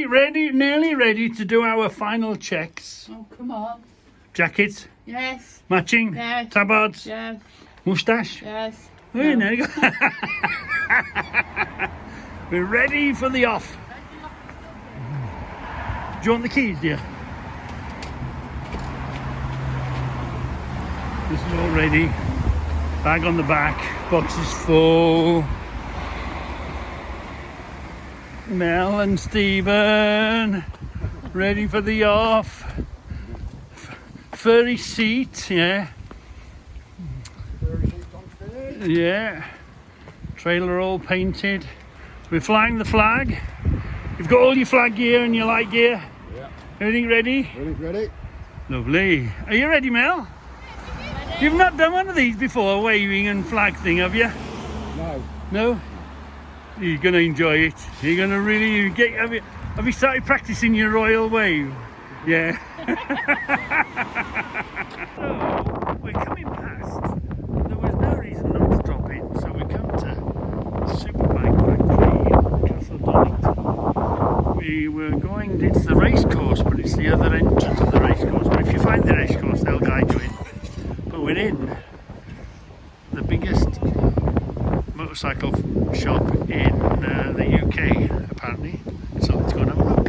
nearly ready to do our final checks. Oh, come on. Jacket, Yes. matching, Yes. tabards, Yes. moustache. Yes. Oh, yeah, there you go. We're ready for the off. Do you want the keys, dear? This is all ready. Bag on the back, box is full. Mel and Stephen, ready for the off. Furry seat, yeah. Yeah. Trailer all painted. We're flying the flag. You've got all your flag gear and your light gear. Yeah. Everything ready? Ready? Lovely. Are you ready, Mel? You've not done one of these before, waving and flag thing, have you? No. No? You're going to enjoy it. You're going to really get... Have you started practicing your royal wave? Yeah. So, we're coming past. There was no reason not to drop in, so we come to the Superbike factory in Castle Donnington. We were going... It's the race course, but it's the other entrance of the race course. But if you find the race course, they'll guide you in. But we're in the biggest motorcycle shop in the UK, apparently. So let's go and have a look.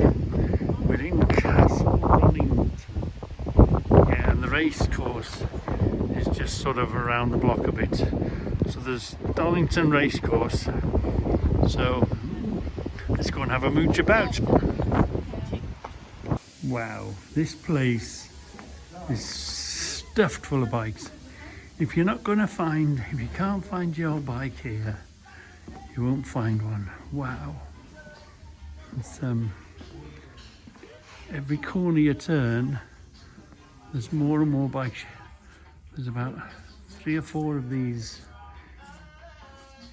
We're in Castle Donnington. Yeah, and the race course is just sort of around the block a bit. So there's Donnington race course. So let's go and have a mooch about. Wow, this place is stuffed full of bikes. If you can't find your bike here, you won't find one. Wow. It's every corner you turn, there's more and more bikes. There's about 3 or 4 of these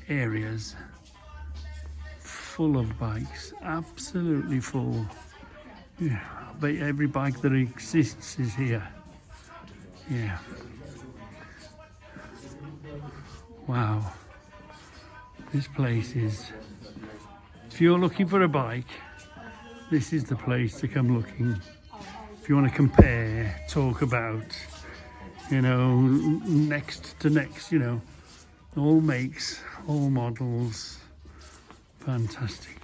areas full of bikes, absolutely full. Yeah, I bet every bike that exists is here. Yeah. Wow. This place is... If you're looking for a bike, this is the place to come looking. If you want to compare, talk about, you know, next to next, you know, all makes, all models. Fantastic.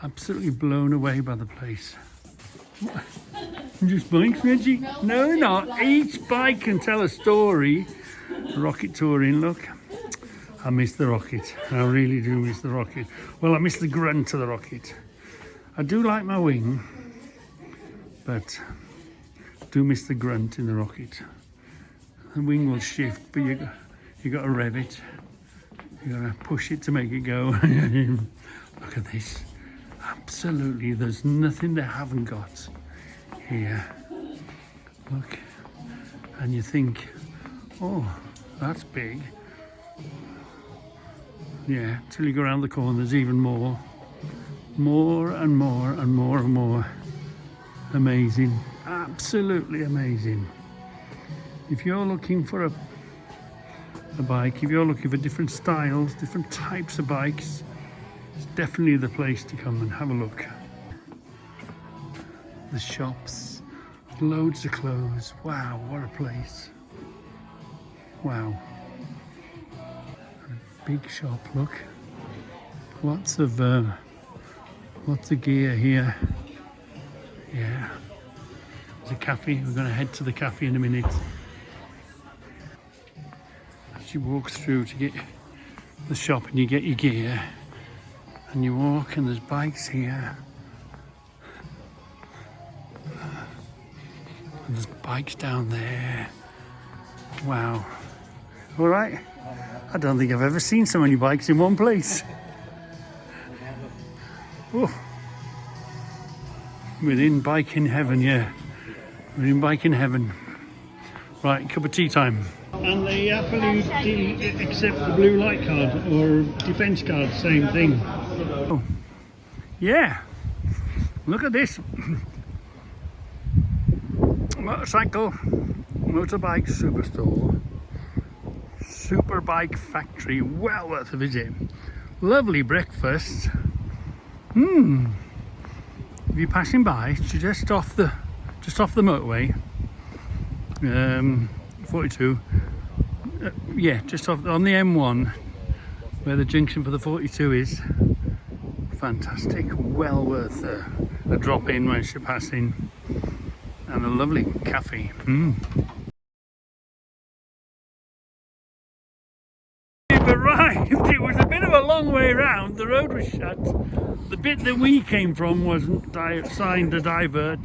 Absolutely blown away by the place. Just bikes, Reggie? No, they're not. Each bike can tell a story. Rocket touring, look. I miss the rocket. I really do miss the rocket. Well, I miss the grunt of the rocket. I do like my wing, but I do miss the grunt in the rocket. The wing will shift, but you got to rev it. You got to push it to make it go. Look at this. Absolutely, there's nothing they haven't got here. Look, and you think, oh, that's big. Yeah, till you go around the corner, there's even more. More and more and more and more. Amazing, absolutely amazing. If you're looking for a bike, if you're looking for different styles, different types of bikes, it's definitely the place to come and have a look. The shops, loads of clothes. Wow, what a place. Wow. A big shop, look. Lots of gear here. Yeah. There's a cafe. We're going to head to the cafe in a minute. As you walk through to get the shop and you get your gear, and you walk and there's bikes here. And there's bikes down there. Wow. All right. I don't think I've ever seen so many bikes in one place. Oh. We're in biking heaven, yeah. We're in biking heaven. Right, cup of tea time. And they happily accept the blue light card or defence card, same thing. Oh. Yeah. Look at this. Motorcycle, motorbike superstore. Superbike factory, well worth a visit. Lovely breakfast. if you're passing by, it's just off the motorway, 42. Yeah, just off on the M1, where the junction for the 42 is. Fantastic, well worth a drop in when you're passing, and a lovely cafe. We've arrived. It was a bit of a long way round. The road was shut. The bit that we came from wasn't signed to divert.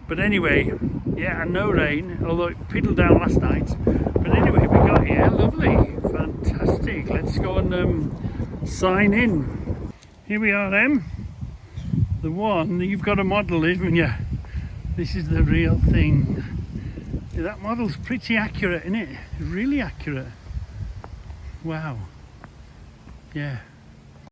But anyway, yeah, and no rain, although it piddled down last night. But anyway, we got here. Lovely, fantastic. Let's go and sign in. Here we are, Em. The one, you've got a model, isn't you? This is the real thing. Yeah, that model's pretty accurate, isn't it? Really accurate. Wow. Yeah.